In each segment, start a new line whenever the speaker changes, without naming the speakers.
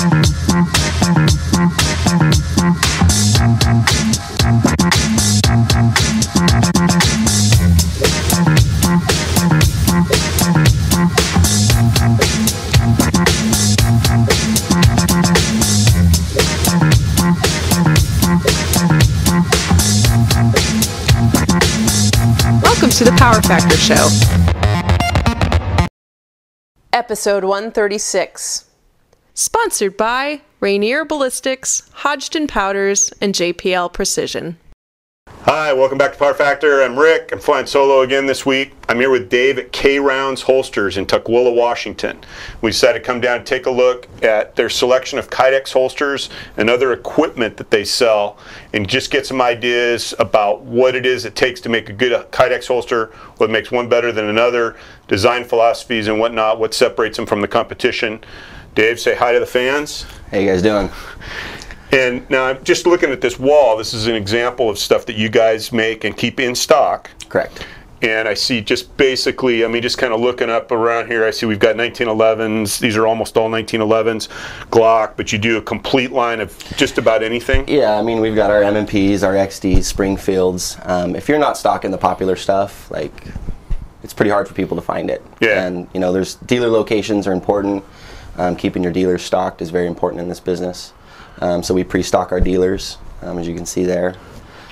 Welcome to the Power Factor Show. Episode 136. Sponsored by Rainier Ballistics, Hodgdon Powders, and JPL Precision.
Hi, welcome back to Power Factor. I'm Rick. I'm flying solo again this week. I'm here with Dave at K-Rounds Holsters in Tukwila, Washington. We decided to come down and take a look at their selection of Kydex holsters and other equipment that they sell and just get some ideas about what it is it takes to make a good Kydex holster, what makes one better than another, design philosophies and whatnot, what separates them from the competition. Dave, say hi to the fans.
How you guys doing?
And now I'm just looking at this wall. This is an example of stuff that you guys make and keep in stock.
Correct.
And I see just basically, I mean, just kind of looking up around here, I see we've got 1911s. These are almost all 1911s. Glock, but you do a complete line of just about anything?
Yeah, I mean, we've got our M&Ps, our XDs, Springfields. If you're not stocking the popular stuff, like, it's pretty hard for people to find it.
Yeah.
And, you know, there's dealer locations are important. Keeping your dealers stocked is very important in this business. So we pre-stock our dealers, as you can see there.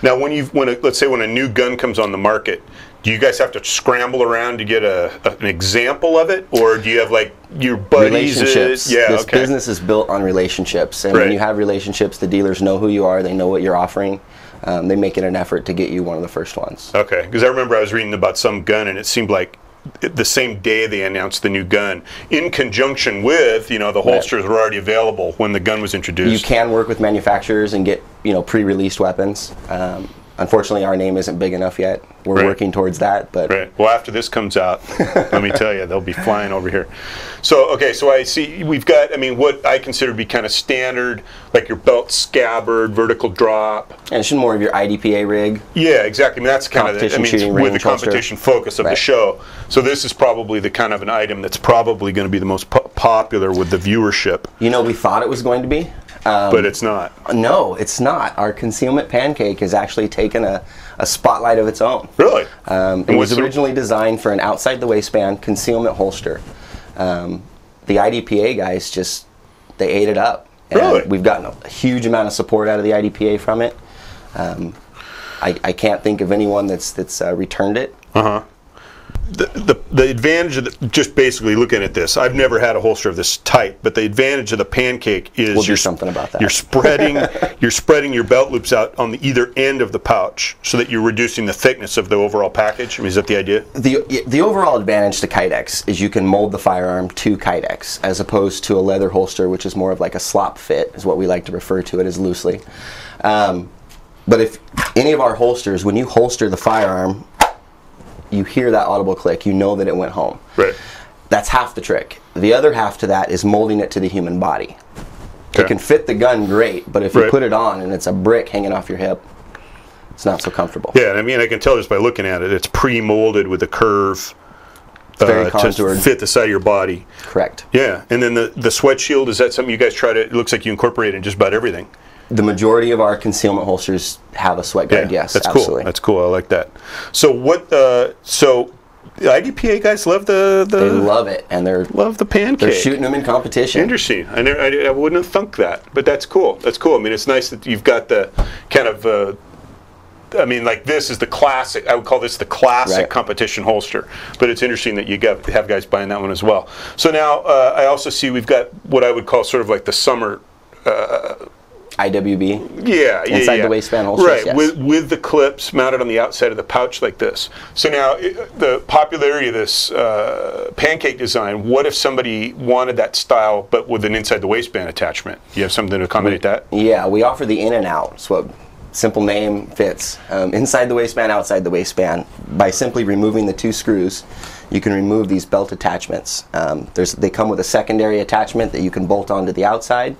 Now, let's say when a new gun comes on the market, do you guys have to scramble around to get an example of it, or do you have like your buddies?
Relationships. This
okay.
business is built on relationships, and
Right.
when you have relationships, the dealers know who you are, they know what you're offering. They make it an effort to get you one of the first ones.
Okay, because I remember I was reading about some gun, and it seemed like the same day they announced the new gun, in conjunction with, you know, the holsters were already available when the gun was introduced.
You can work with manufacturers and get, you know, pre-released weapons. Unfortunately, our name isn't big enough yet. We're working towards that, but
right. Well, after this comes out, let me tell you, they'll be flying over here. So, okay, so I see we've got, I mean, what I consider to be kind of standard, like your belt scabbard, vertical drop.
and it's just more of your IDPA rig.
Yeah, exactly. I mean, that's kind of the, I mean,
shooting
with the
range holster.
competition focus of the show. So this is probably the kind of an item that's probably going to be the most popular with the viewership.
You know, we thought it was going to be.
But it's not.
No, it's not. Our concealment pancake has actually taken a spotlight of its own.
Really?
It was originally designed for an outside the waistband concealment holster. The IDPA guys just, they ate it up. And
Really?
we've gotten a huge amount of support out of the IDPA from it. I can't think of anyone that's returned it.
Uh-huh. The advantage of just basically looking at this, I've never had a holster of this type, but the advantage of the pancake is
We'll do something about that.
You're spreading your belt loops out on the either end of the pouch so that you're reducing the thickness of the overall package. I mean, is that the idea?
The overall advantage to Kydex is you can mold the firearm to Kydex as opposed to a leather holster, which is more of like a slop fit, is what we like to refer to it as loosely. But if any of our holsters, when you holster the firearm, you hear that audible click, you know that it went home.
Right.
That's half the trick. The other half to that is molding it to the human body.
Okay.
It can fit the gun great, but if you put it on and it's a brick hanging off your hip, it's not so comfortable.
Yeah, I mean, I can tell just by looking at it, it's pre-molded with a curve
Very contoured.
to fit the side of your body.
Correct.
Yeah, and then the sweat shield, is that something you guys try to, it looks like you incorporate in just about everything.
The majority of our concealment holsters have a sweat guard, yes,
that's
absolutely.
Cool. That's cool. I like that. So what? So the IDPA guys love the.
They love it, and
love the pancake.
They're shooting them in competition.
Interesting. I wouldn't have thunk that, but that's cool. That's cool. I mean, it's nice that you've got the kind of. I mean, like this is the classic. I would call this the classic competition holster. But it's interesting that you have guys buying that one as well. So now I also see we've got what I would call sort of like the summer.
IWB.
Yeah,
inside the waistband holsters.
Right,
yes.
with the clips mounted on the outside of the pouch like this. So now, the popularity of this pancake design, what if somebody wanted that style but with an inside the waistband attachment? Do you have something to accommodate that?
Yeah, we offer the in and out. So simple name fits. Inside the waistband, outside the waistband. By simply removing the two screws, you can remove these belt attachments. They come with a secondary attachment that you can bolt onto the outside.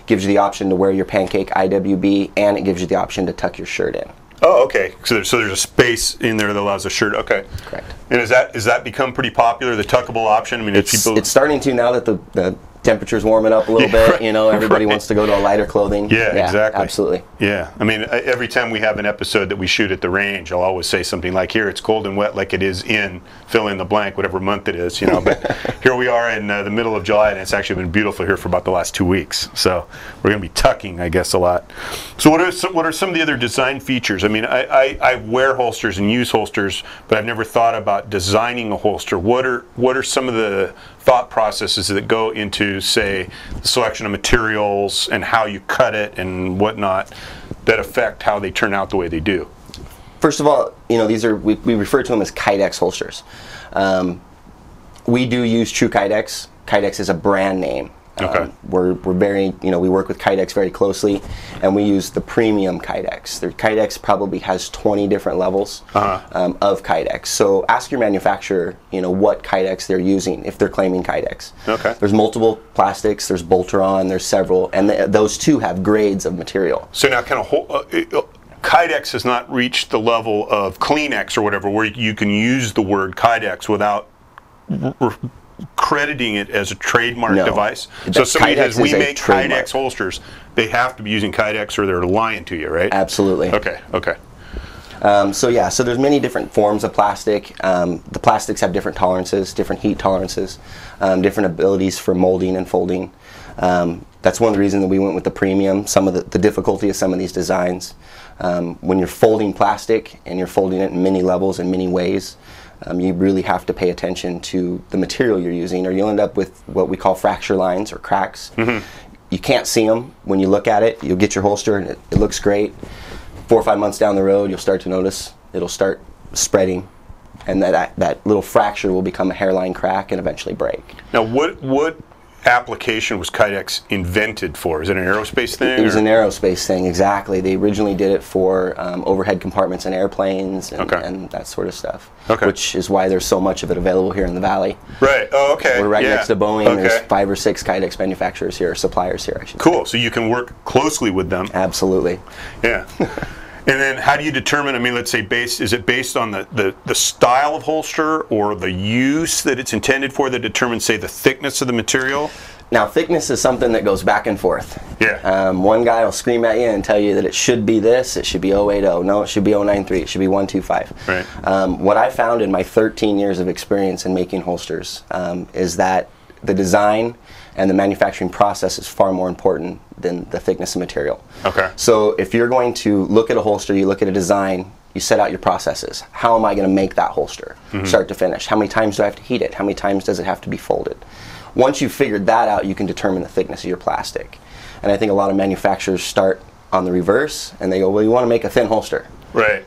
Gives you the option to wear your pancake IWB, and it gives you the option to tuck your shirt in.
Oh, okay. So there's a space in there that allows a shirt. Okay.
Correct.
And has that become pretty popular, the tuckable option? I mean,
It's starting to now that the temperature's warming up a little bit, you know, everybody wants to go to a lighter clothing.
Yeah, exactly.
Absolutely.
Yeah, I mean, every time we have an episode that we shoot at the range, I'll always say something like, here, it's cold and wet like it is in, fill in the blank, whatever month it is, you know, but here we are in the middle of July, and it's actually been beautiful here for about the last 2 weeks, so we're going to be tucking, I guess, a lot. So what are some of the other design features? I mean, I wear holsters and use holsters, but I've never thought about designing a holster. What are some of the thought processes that go into, say, the selection of materials and how you cut it and whatnot that affect how they turn out the way they do?
First of all, you know, these are, we refer to them as Kydex holsters. We do use true Kydex. Kydex is a brand name.
Okay.
We're very, you know, we work with Kydex very closely, and we use the premium Kydex. The Kydex probably has 20 different levels of Kydex. So ask your manufacturer, you know, what Kydex they're using if they're claiming Kydex.
Okay.
There's multiple plastics. There's Bolteron. There's several, and those two have grades of material.
So now, kind of, Kydex has not reached the level of Kleenex or whatever, where you can use the word Kydex without crediting it as a trademark device. So somebody says, we make Kydex holsters, they have to be using Kydex or they're lying to you, right?
Absolutely.
Okay, okay.
So yeah, so there's many different forms of plastic. The plastics have different tolerances, different heat tolerances, different abilities for molding and folding. That's one of the reasons that we went with the premium. Some of the difficulty of some of these designs. When you're folding plastic and you're folding it in many levels and many ways, you really have to pay attention to the material you're using, or you'll end up with what we call fracture lines or cracks. You can't see them when you look at it. You'll get your holster and it looks great. 4 or 5 months down the road, you'll start to notice it'll start spreading, and that little fracture will become a hairline crack and eventually break.
Now, what application was Kydex invented for? Is it an aerospace thing?
It was an aerospace thing, exactly. They originally did it for overhead compartments in airplanes and that sort of stuff, which is why there's so much of it available here in the Valley.
Right, oh, okay.
We're right next to Boeing. There's 5 or 6 Kydex manufacturers here, suppliers here, I should say.
Cool, so you can work closely with them.
Absolutely.
Yeah. And then how do you determine, I mean, let's say is it based on the style of holster or the use that it's intended for that determines, say, the thickness of the material?
Now, thickness is something that goes back and forth.
Yeah.
One guy will scream at you and tell you that it should be this, it should be 080, no, it should be 093, it should be 125.
Right.
What I found in my 13 years of experience in making holsters is that the design and the manufacturing process is far more important than the thickness of material.
Okay.
So if you're going to look at a holster, you look at a design, you set out your processes. How am I going to make that holster, start to finish? How many times do I have to heat it? How many times does it have to be folded? Once you've figured that out, you can determine the thickness of your plastic. And I think a lot of manufacturers start on the reverse, and they go, well, you want to make a thin holster.
Right.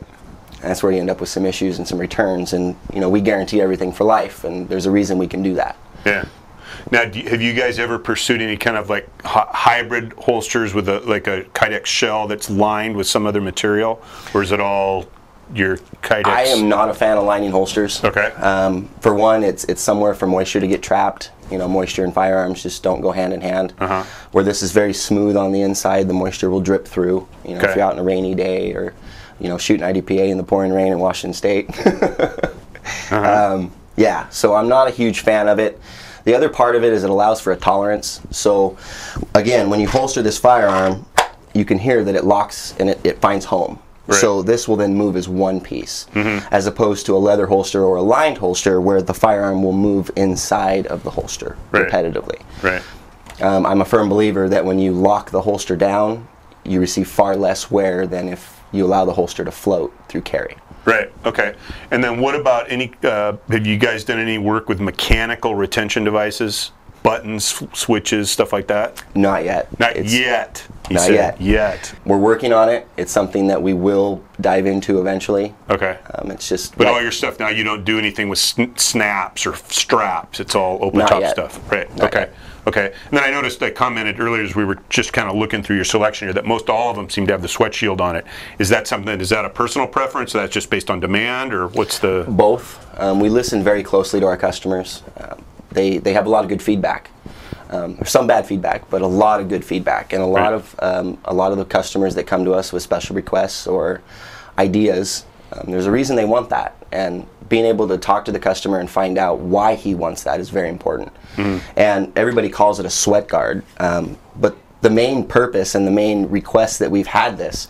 And that's where you end up with some issues and some returns. And you know, we guarantee everything for life, and there's a reason we can do that.
Yeah. Now, have you guys ever pursued any kind of like hybrid holsters with a Kydex shell that's lined with some other material, or is it all your Kydex?
I am not a fan of lining holsters.
Okay.
For one, it's somewhere for moisture to get trapped. You know, moisture and firearms just don't go hand in hand. Where this is very smooth on the inside, the moisture will drip through. You know, if you're out on a rainy day, or you know, shooting IDPA in the pouring rain in Washington State. Yeah, so I'm not a huge fan of it. The other part of it is it allows for a tolerance. So again, when you holster this firearm, you can hear that it locks and it finds home. Right. So this will then move as one piece, as opposed to a leather holster or a lined holster where the firearm will move inside of the holster repetitively.
Right.
I'm a firm believer that when you lock the holster down, you receive far less wear than if you allow the holster to float through carry.
Right, okay. And then what about any, have you guys done any work with mechanical retention devices? Buttons, switches, stuff like that?
Not yet.
Not yet.
Not yet. We're working on it. It's something that we will dive into eventually.
Okay.
It's just.
But all your stuff now, you don't do anything with snaps or straps. It's all open top stuff. Right. Okay. Okay. And then I noticed, I commented earlier as we were just kind of looking through your selection here, that most all of them seem to have the sweat shield on it. Is that something? Is that a personal preference? Or that's just based on demand, or what's the?
Both. We listen very closely to our customers. They have a lot of good feedback. Some bad feedback, but a lot of good feedback, and a lot of the customers that come to us with special requests or ideas, there's a reason they want that, and being able to talk to the customer and find out why he wants that is very important. And everybody calls it a sweat guard, but the main purpose and the main request that we've had this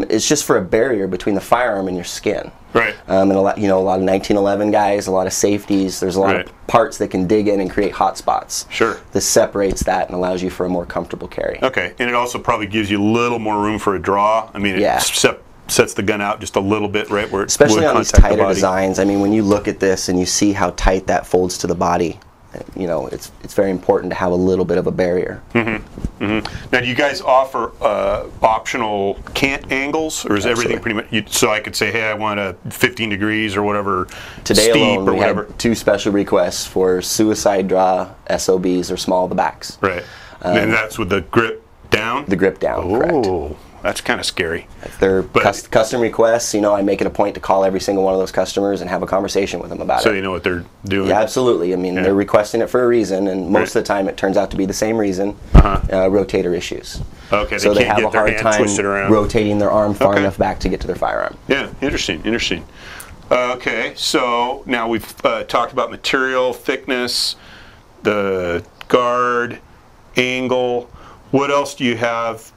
is just for a barrier between the firearm and your skin.
Right.
And a lot, a lot of 1911 guys, a lot of safeties. There's a lot of parts that can dig in and create hot spots.
Sure.
This separates that and allows you for a more comfortable carry.
Okay, and it also probably gives you a little more room for a draw. I mean, it sets the gun out just a little bit, right, where it
especially
would
on these
contact
tighter designs. I mean, when you look at this and you see how tight that folds to the body, it's very important to have a little bit of a barrier.
Now, do you guys offer optional cant angles, or is everything pretty much? So I could say, hey, I want a 15 degrees or whatever.
Today
steep
alone,
or
we
whatever.
had 2 special requests for suicide draw SOBs or small the backs.
Right, and that's with the grip down.
The grip down. Correct.
Oh, that's kind of scary.
If they're custom requests, I make it a point to call every single one of those customers and have a conversation with them about it.
So you know what they're doing.
Yeah, absolutely. I mean, they're requesting it for a reason, and most of the time it turns out to be the same reason, rotator issues.
Okay,
so they have
get
a hard time rotating their arm far enough back to get to their firearm.
Yeah, interesting. Okay, so now we've talked about material, thickness, the guard, angle. What else do you have?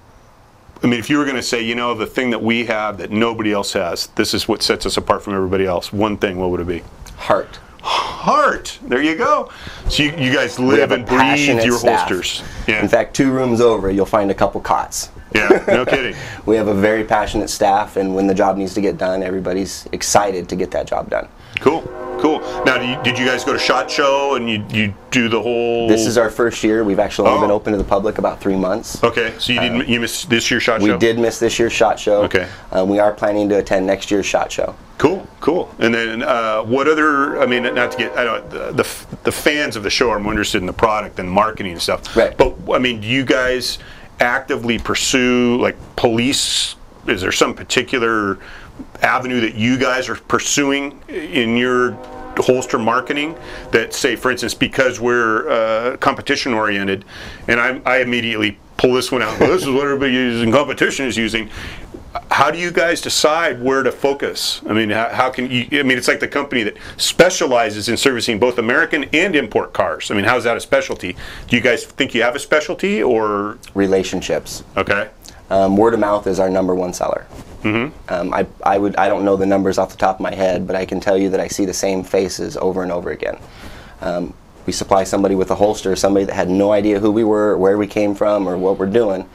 I mean, if you were going to say, the thing that we have that nobody else has, this is what sets us apart from everybody else, one thing, what would it be?
Heart.
Heart. There you go. So you guys live and breathe your holsters. Yeah.
In fact, 2 rooms over, you'll find a couple cots.
Yeah, no kidding.
We have a very passionate staff, and when the job needs to get done, everybody's excited to get that job done.
Cool. Now, did you guys go to SHOT Show and you do the whole?
This is our first year. We've actually only been open to the public about 3 months.
Okay, so you missed this year's SHOT Show?
We did miss this year's SHOT Show.
Okay.
We are planning to attend next year's SHOT Show.
Cool. And then what other? I mean, not to get the fans of the show are more interested in the product and marketing and stuff.
Right.
But I mean, do you guys actively pursue like police? Is there some particular avenue that you guys are pursuing in your holster marketing that, say, for instance, because we're competition oriented, and I immediately pull this one out. Well, this is what everybody in competition is using. How do you guys decide where to focus? I mean, how can you? I mean, it's like the company that specializes in servicing both American and import cars. I mean, how is that a specialty? Do you guys think you have a specialty or
relationships?
Okay.
Word of mouth is our #1 seller. I don't know the numbers off the top of my head, but I can tell you that I see the same faces over and over again. We supply somebody with a holster, somebody that had no idea who we were, or where we came from, or what we're doing.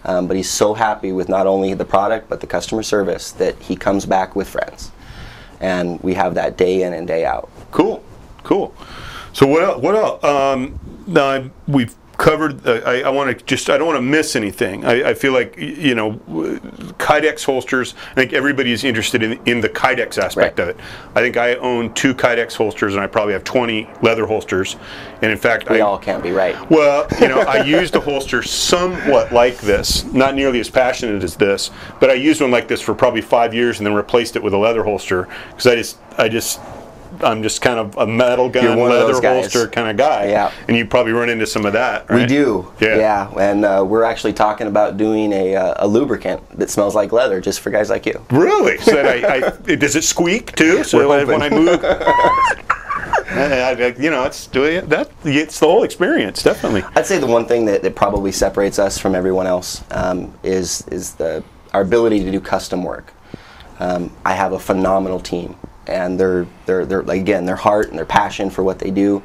But he's so happy with not only the product, but the customer service that he comes back with friends. And we have that day in and day out.
Cool. So what else? Now we've covered. I want to I don't want to miss anything. I feel like Kydex holsters. I think everybody is interested in the Kydex aspect of it. I think I own 2 Kydex holsters, and I probably have 20 leather holsters. And in fact,
we all can't be right.
Well, I used a holster somewhat like this, not nearly as passionate as this, but I used one like this for probably 5 years, and then replaced it with a leather holster because I'm just kind of a metal gun, leather holster kind of guy. Yeah. And you probably run into some of that, right?
We do. Yeah. And we're actually talking about doing a lubricant that smells like leather just for guys like you.
Really? So does it squeak too? So when I move, it's the whole experience, definitely.
I'd say the one thing that probably separates us from everyone else is our ability to do custom work. I have a phenomenal team. And they're again, their heart and their passion for what they do,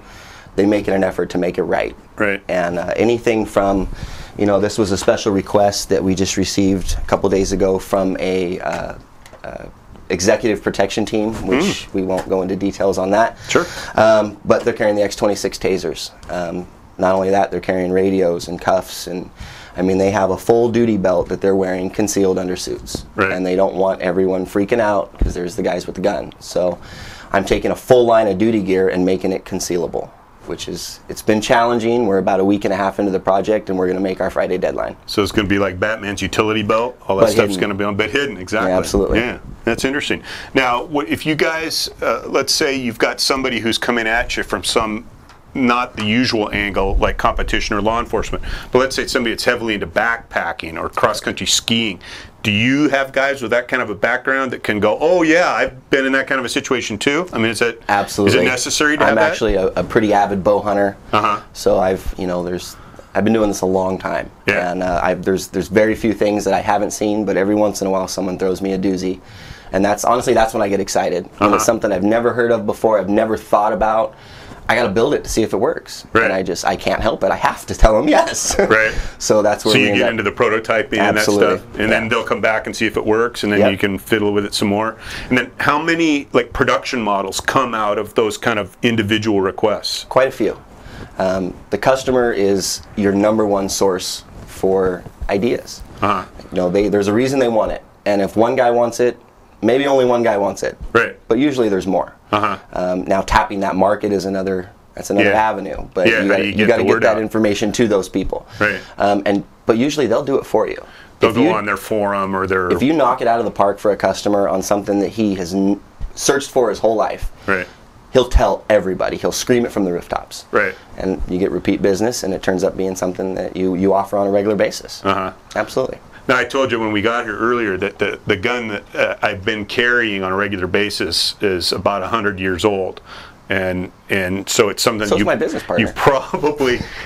they make it an effort to make it right.
Right.
And anything from, this was a special request that we just received a couple days ago from a executive protection team, which we won't go into details on that.
Sure.
But they're carrying the X26 tasers. Not only that, they're carrying radios and cuffs, and I mean, they have a full duty belt that they're wearing concealed under suits.
Right.
And they don't want everyone freaking out because there's the guys with the gun. So I'm taking a full line of duty gear and making it concealable, it's been challenging. We're about a week and a half into the project, and we're going to make our Friday deadline.
So it's going to be like Batman's utility belt? All that stuff's going to be on, but hidden, exactly.
Yeah, absolutely.
Yeah, that's interesting. Now, if you guys, let's say you've got somebody who's coming at you from some not the usual angle like competition or law enforcement, but let's say somebody that's heavily into backpacking or cross-country skiing. Do you have guys with that kind of a background that can go, oh yeah, I've been in that kind of a situation too? I mean, is it
absolutely?
Is it necessary to have that?
I'm actually a pretty avid bow hunter. So I've been doing this a long time, and there's very few things that I haven't seen, but every once in a while someone throws me a doozy, and that's when I get excited. When it's something I've never heard of before, I've never thought about. I got to build it to see if it works, and I can't help it. I have to tell them yes. So that's where
you get into the prototyping and that stuff, and then they'll come back and see if it works, and then you can fiddle with it some more. And then how many like production models come out of those kind of individual requests?
Quite a few. The customer is your number one source for ideas. There's a reason they want it, and if one guy wants it, maybe only one guy wants it. But usually there's more. Now tapping that market is another avenue, but you got to get that information to those people. But usually they'll do it for you.
They'll go on their forum or their.
If you knock it out of the park for a customer on something that he has searched for his whole life, he'll tell everybody. He'll scream it from the rooftops. And you get repeat business, and it turns up being something that you offer on a regular basis. Absolutely.
Now, I told you when we got here earlier that the gun that I've been carrying on a regular basis is about 100 years old, and so it's something
so my business partner.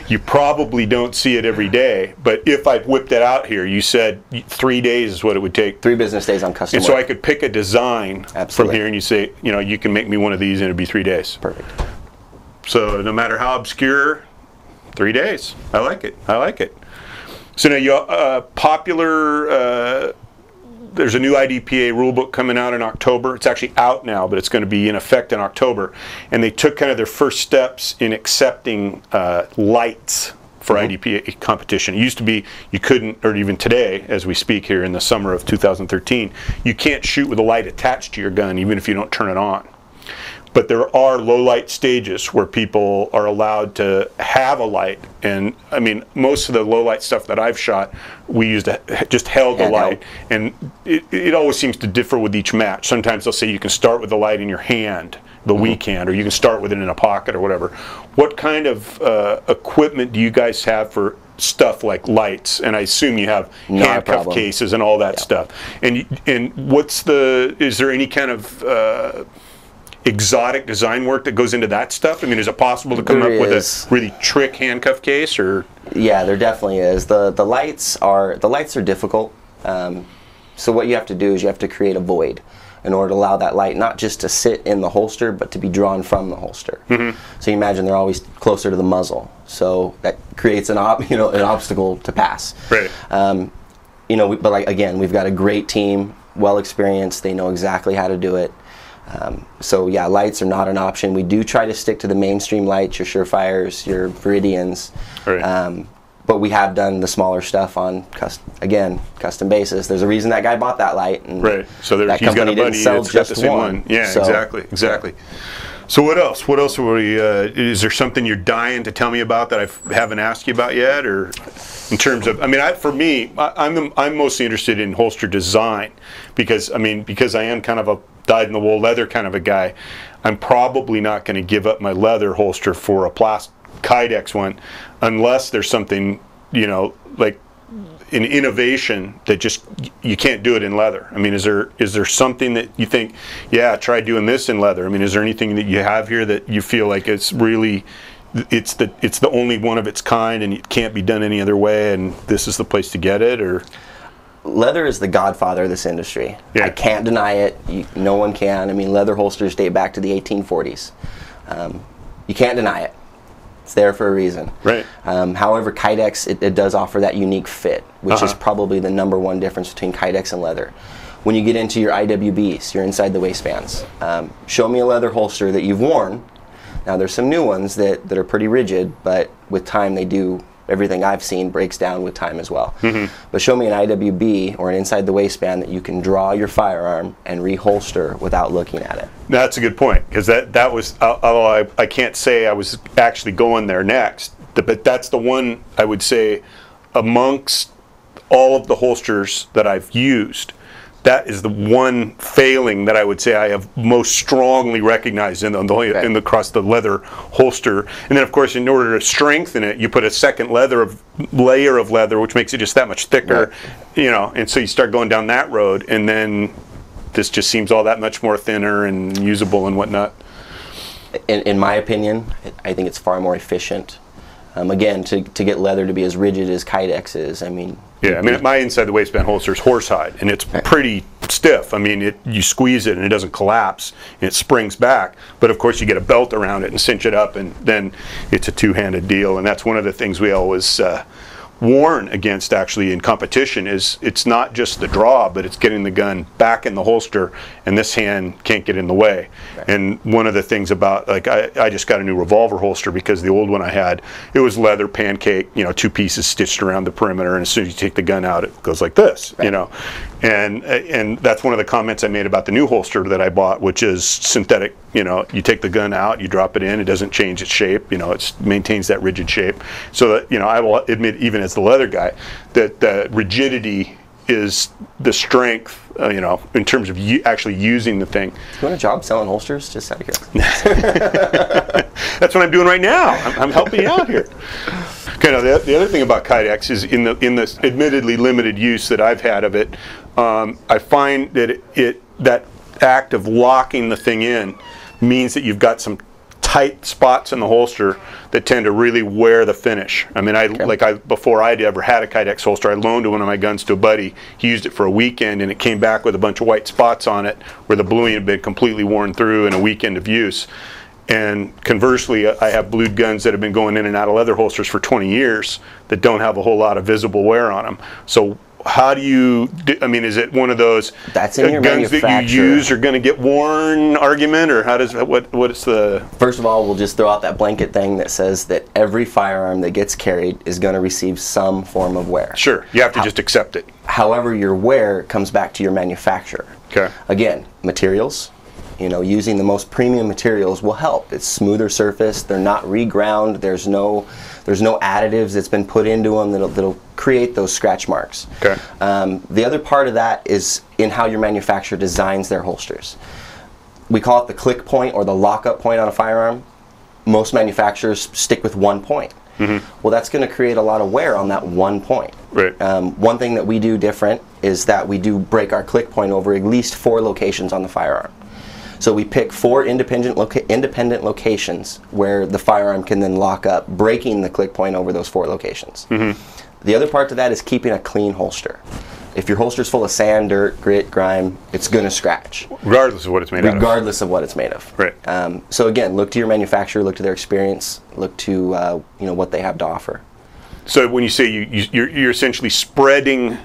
you probably don't see it every day. But if I whipped it out here, you said 3 days is what it would take.
3 business days on custom.
And so I could pick a design from here, and you say, you can make me one of these, and it'd be 3 days.
Perfect.
So no matter how obscure, 3 days. I like it. I like it. So now, there's a new IDPA rulebook coming out in October. It's actually out now, but it's going to be in effect in October. And they took kind of their first steps in accepting lights for IDPA competition. It used to be you couldn't, or even today, as we speak here in the summer of 2013, you can't shoot with a light attached to your gun, even if you don't turn it on. But there are low light stages where people are allowed to have a light, and I mean most of the low light stuff that I've shot, we just held the light, and it always seems to differ with each match. Sometimes they'll say you can start with the light in your hand, the weak hand, or you can start with it in a pocket or whatever. What kind of equipment do you guys have for stuff like lights? And I assume you have handcuff cases and all that stuff. And is there any kind of exotic design work that goes into that stuff? I mean, is it possible to come up with a really trick handcuff case, or?
Yeah, there definitely is. The lights are difficult. So what you have to do is you have to create a void in order to allow that light not just to sit in the holster, but to be drawn from the holster. So you imagine they're always closer to the muzzle, so that creates an obstacle to pass. But again, we've got a great team, well experienced. They know exactly how to do it. So yeah, lights are not an option. We do try to stick to the mainstream lights, your Surefires, your Viridians, but we have done the smaller stuff on custom basis. There's a reason that guy bought that light, and
so he's got a buddy that's got the same one. Yeah, so, exactly. So what else? What else were we? Is there something you're dying to tell me about that I haven't asked you about yet, or in terms of? I mean, I'm mostly interested in holster design because I am kind of a dyed-in-the-wool leather kind of a guy. I'm probably not going to give up my leather holster for a plastic Kydex one unless there's something, like an innovation that just you can't do it in leather. I mean, is there something that you think, yeah, try doing this in leather? I mean, is there anything that you have here that you feel like it's really it's the only one of its kind and it can't be done any other way, and this is the place to get it? Or
leather is the godfather of this industry. I can't deny it. No one can. I mean, leather holsters date back to the 1840s. You can't deny it. It's there for a reason. However, Kydex, it does offer that unique fit, which is probably the #1 difference between Kydex and leather. When you get into your IWBs, your inside the waistbands, show me a leather holster that you've worn. Now, there's some new ones that are pretty rigid, but with time they do. Everything I've seen breaks down with time as well. But show me an IWB or an inside the waistband that you can draw your firearm and reholster without looking at it.
That's a good point, because that was, although I can't say I was actually going there next, but that's the one I would say amongst all of the holsters that I've used that is the one failing that I would say I have most strongly recognized across the leather holster. And then, of course, in order to strengthen it, you put a second layer of leather, which makes it just that much thicker. Right. And so you start going down that road, and then this just seems all that much more thinner and usable and whatnot.
In my opinion, I think it's far more efficient. Again, to get leather to be as rigid as Kydex is, I mean...
Yeah, I mean, my inside the waistband holster is horsehide, and it's pretty stiff. I mean, you squeeze it and it doesn't collapse, and it springs back. But of course, you get a belt around it and cinch it up, and then it's a two-handed deal. And that's one of the things we always warn against, actually, in competition, is it's not just the draw, but it's getting the gun back in the holster, and this hand can't get in the way. Right. And one of the things about, like, I just got a new revolver holster because the old one I had, it was leather pancake, 2 pieces stitched around the perimeter, and as soon as you take the gun out, it goes like this, right. And that's one of the comments I made about the new holster that I bought, which is synthetic. You take the gun out, you drop it in, it doesn't change its shape. It maintains that rigid shape. So that, I will admit, even as the leather guy, that the rigidity is the strength, in terms of actually using the thing. You
want a job selling holsters? Just out of here.
That's what I'm doing right now. I'm helping you out here. Okay, now the other thing about Kydex is in this admittedly limited use that I've had of it, I find that that act of locking the thing in means that you've got some tight spots in the holster that tend to really wear the finish. I mean, before I'd ever had a Kydex holster, I loaned one of my guns to a buddy. He used it for a weekend, and it came back with a bunch of white spots on it where the bluing had been completely worn through in a weekend of use. And conversely, I have blued guns that have been going in and out of leather holsters for 20 years that don't have a whole lot of visible wear on them. So how do you, is it one of those
guns that
you use are going to get worn argument, or how does, what's the...
First of all, we'll just throw out that blanket thing that says that every firearm that gets carried is going to receive some form of wear.
Sure, you have to just accept it.
However, your wear comes back to your manufacturer.
Okay.
Again, materials. Using the most premium materials will help. It's smoother surface. They're not reground. There's no additives that's been put into them that'll create those scratch marks.
Okay.
The other part of that is in how your manufacturer designs their holsters. We call it the click point or the lockup point on a firearm. Most manufacturers stick with 1 point. Mm-hmm. Well, that's going to create a lot of wear on that 1 point.
Right.
One thing that we do different is that we do break our click point over at least 4 locations on the firearm. So we pick 4 independent locations where the firearm can then lock up, breaking the click point over those 4 locations. Mm-hmm. The other part to that is keeping a clean holster. If your holster's full of sand, dirt, grit, grime, it's going to scratch.
Regardless of what it's made of.
Regardless of what it's made of.
Right.
So again, look to your manufacturer, look to their experience, look to what they have to offer.
So when you say you're essentially spreading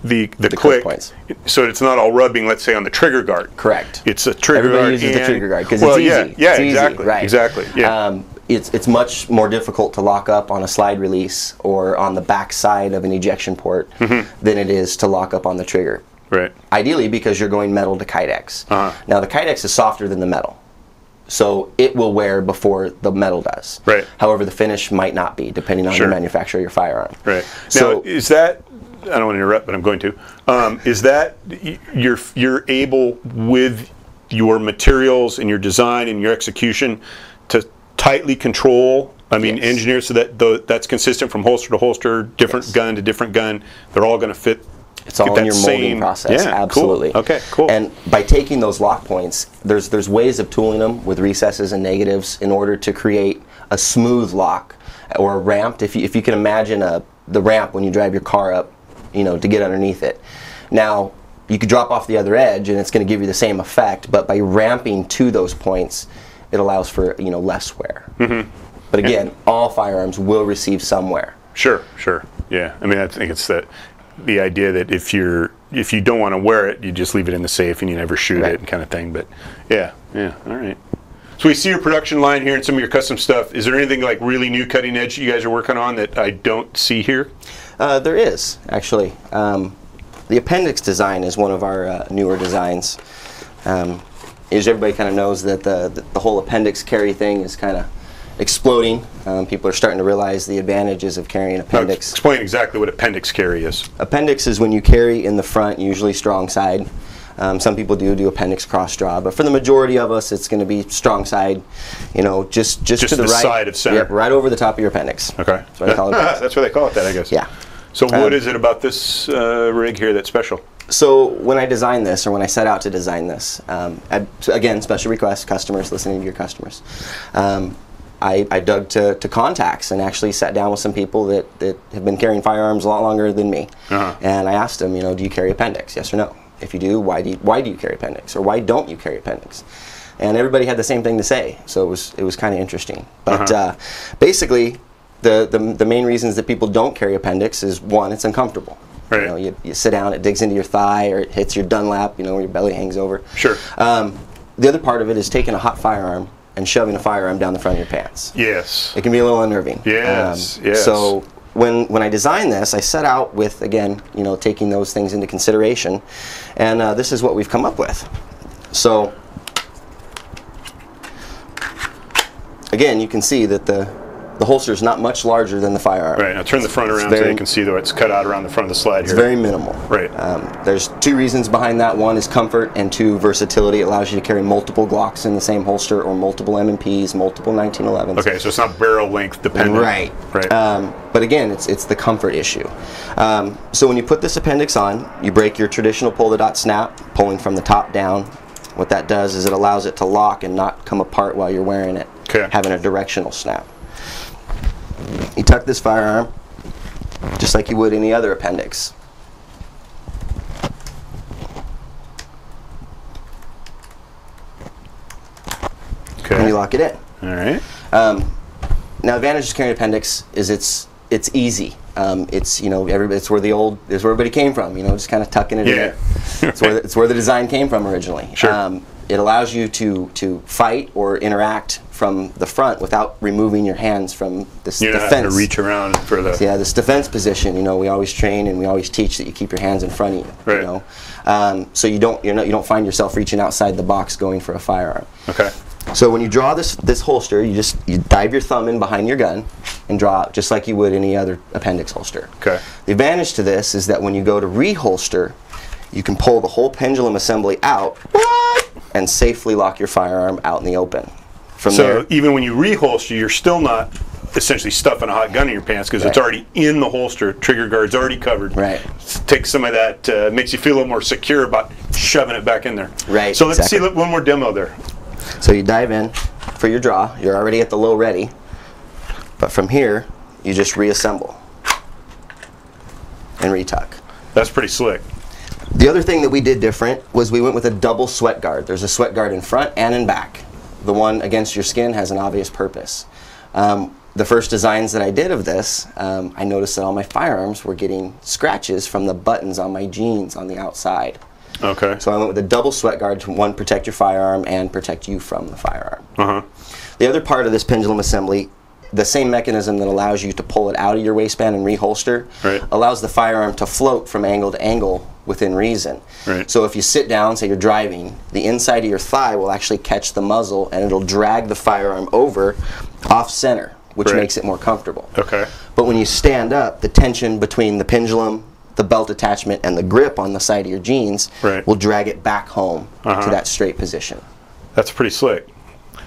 the click
points,
so it's not all rubbing, let's say, on the trigger guard.
Correct.
It's a trigger
Everybody
guard.
uses the trigger guard because it's easy.
Yeah,
it's
exactly.
Easy, right.
Exactly. Yeah.
It's much more difficult to lock up on a slide release or on the back side of an ejection port than it is to lock up on the trigger.
Right.
Ideally, because you're going metal to Kydex.
Uh-huh.
Now the Kydex is softer than the metal, so it will wear before the metal does.
Right.
However, the finish might not be, depending on the manufacturer of your firearm.
Right.
So
now, is that, I don't want to interrupt, but I'm going to. Is that you're able, with your materials and your design and your execution, to tightly control? Engineers, so that that's consistent from holster to holster, different gun to different gun. They're all going to fit.
It's all in your molding process.
Yeah,
absolutely.
Cool. Okay, cool.
And by taking those lock points, there's ways of tooling them with recesses and negatives in order to create a smooth lock or a ramped. If you can imagine the ramp when you drive your car up, to get underneath it. Now, you could drop off the other edge and it's going to give you the same effect, but by ramping to those points, it allows for less wear. Mm-hmm. But again, all firearms will receive some wear.
Sure. Yeah. I think it's the idea that if you don't want to wear it, you just leave it in the safe and you never shoot it, kind of thing. But yeah. All right. So we see your production line here and some of your custom stuff. Is there anything like really new, cutting edge you guys are working on that I don't see here?
There is, actually. The Appendix design is one of our newer designs. As everybody kind of knows that the whole Appendix carry thing is kind of exploding. People are starting to realize the advantages of carrying Appendix.
Now, explain exactly what Appendix carry is.
Appendix is when you carry in the front, usually strong side, Some people do appendix cross draw, but for the majority of us, it's going to be strong side, you know, just to the right
side of center.
Yep, right over the top of your appendix.
Okay.
That's what I call it.
That's what they call it, that, I guess.
Yeah.
So what is it about this rig here that's special?
So when I designed this, or when I set out to design this, again, special request, customers, listening to your customers, I dug to contacts and actually sat down with some people that have been carrying firearms a lot longer than me. And I asked them, you know, do you carry appendix? Yes or no? If you do, why do you carry appendix? Or why don't you carry appendix? And everybody had the same thing to say, so it was kind of interesting. But basically, the main reasons that people don't carry appendix is, one, it's uncomfortable.
Right.
You know, you sit down, it digs into your thigh, or it hits your Dunlap, you know, where your belly hangs over.
Sure.
The other part of it is taking a hot firearm and shoving a firearm down the front of your pants.
Yes.
It can be a little unnerving.
Yes.
So when I designed this, I set out with, again, you know, taking those things into consideration, and this is what we've come up with. So again, you can see that the holster is not much larger than the firearm.
Right. Now turn the front around so you can see, though, it's cut out around the front of the slide here.
It's very minimal.
Right.
There's two reasons behind that. One is comfort, and two, versatility. It allows you to carry multiple Glocks in the same holster, or multiple M&Ps, multiple 1911s.
Okay, so it's not barrel length dependent.
Right.
Right.
But again, it's the comfort issue. So when you put this appendix on, you break your traditional pull the dot snap, pulling from the top down. What that does is it allows it to lock and not come apart while you're wearing it, having a directional snap. You tuck this firearm just like you would any other appendix.
Okay.
And you lock it in.
All right.
Now, the advantage of carrying appendix is it's easy. It's, you know, it's where everybody came from. You know, just kind of tucking it in there. It's where the design came from originally.
Sure.
It allows you to fight or interact from the front without removing your hands from this defense. You don't have
to reach around for the...
Yeah, this defense position. You know, we always train and we always teach that you keep your hands in front of you.
Right.
You know, so you don't find yourself reaching outside the box going for a firearm.
Okay.
So when you draw this holster, you dive your thumb in behind your gun and draw out just like you would any other appendix holster.
Okay.
The advantage to this is that when you go to reholster, you can pull the whole pendulum assembly out and safely lock your firearm out in the open. From there,
even when you reholster, you're still not essentially stuffing a hot gun in your pants because it's already in the holster. Trigger guard's already covered.
Right.
Takes some of that, makes you feel a little more secure about shoving it back in there.
Right.
So let's see one more demo there.
So you dive in for your draw. You're already at the low ready. But from here, you just reassemble and retuck.
That's pretty slick.
The other thing that we did different was we went with a double sweat guard. There's a sweat guard in front and in back. The one against your skin has an obvious purpose. The first designs that I did of this, I noticed that all my firearms were getting scratches from the buttons on my jeans on the outside.
Okay.
So I went with a double sweat guard to, one, protect your firearm and protect you from the firearm. The other part of this pendulum assembly, the same mechanism that allows you to pull it out of your waistband and reholster, allows the firearm to float from angle to angle within reason. So if you sit down, say you're driving, the inside of your thigh will actually catch the muzzle and it'll drag the firearm over off center, which makes it more comfortable. But when you stand up, the tension between the pendulum, the belt attachment, and the grip on the side of your jeans will drag it back home to that straight position.
That's pretty slick.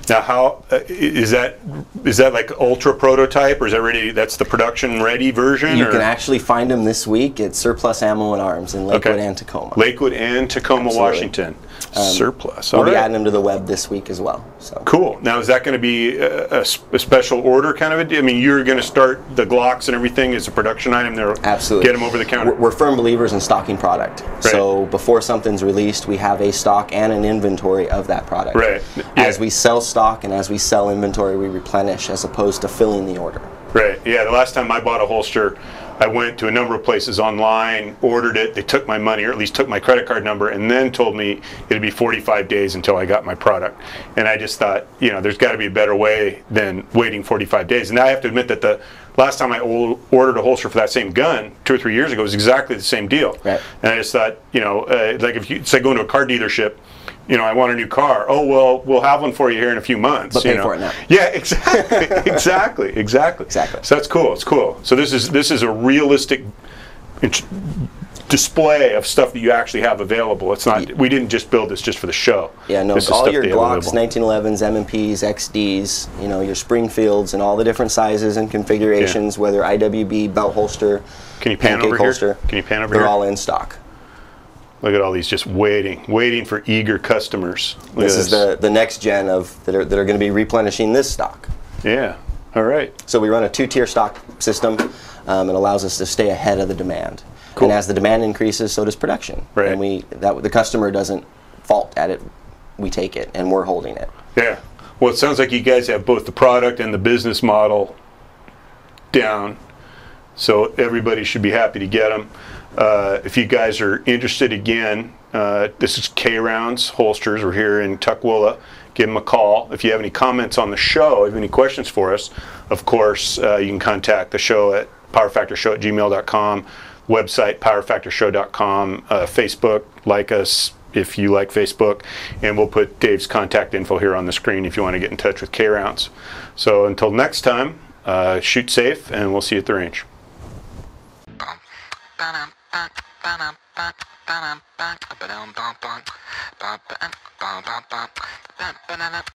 Now, how is that like ultra prototype, or is that ready? That's the production ready version.
You can actually find them this week at Surplus Ammo and Arms in Lakewood and Tacoma.
Lakewood and Tacoma, Washington. Surplus.
We'll be adding them to the web this week as well. So
cool. Now, is that going to be a special order kind of a deal? I mean, you're going to start the Glocks and everything as a production item there.
Absolutely.
Get them over the counter.
We're firm believers in stocking product. So before something's released, we have a stock and an inventory of that product. As we sell stock and as we sell inventory, we replenish as opposed to filling the order.
Yeah, the last time I bought a holster, I went to a number of places online, ordered it, they took my money, or at least took my credit card number, and then told me it'd be 45 days until I got my product. And I just thought, you know, there's got to be a better way than waiting 45 days. And I have to admit that the last time I ordered a holster for that same gun 2 or 3 years ago was exactly the same deal. And I just thought, you know, like if you say go into a car dealership, you know, I want a new car. Oh, well, we'll have one for you here in a few months.
But pay for it now.
Yeah, exactly, exactly. So that's cool. It's cool. So this is a realistic display of stuff that you actually have available. It's not. We didn't just build this just for the show.
Yeah, no.
This is
All
stuff
your
they have
Glocks,
available.
1911s, M&Ps, XDs, you know, your Springfields, and all the different sizes and configurations, whether IWB, belt holster,
Can you pan
pancake
over
holster,
here? Can you pan over
they're
here?
all in stock.
Look at all these just waiting for eager customers. Look
This
at
is the next gen of that are going to be replenishing this stock.
Yeah. All right.
So we run a 2-tier stock system. It allows us to stay ahead of the demand.
Cool.
And as the demand increases, so does production.
Right.
And the customer doesn't fault at it. We take it, and we're holding it.
Yeah. Well, it sounds like you guys have both the product and the business model down, so everybody should be happy to get them. If you guys are interested, again, this is K-Rounds Holsters. We're here in Tukwila. Give them a call. If you have any comments on the show, if you have any questions for us, of course, you can contact the show at powerfactorshow@gmail.com, website powerfactorshow.com, Facebook, like us if you like Facebook, and we'll put Dave's contact info here on the screen if you want to get in touch with K-Rounds. So until next time, shoot safe, and we'll see you at the range.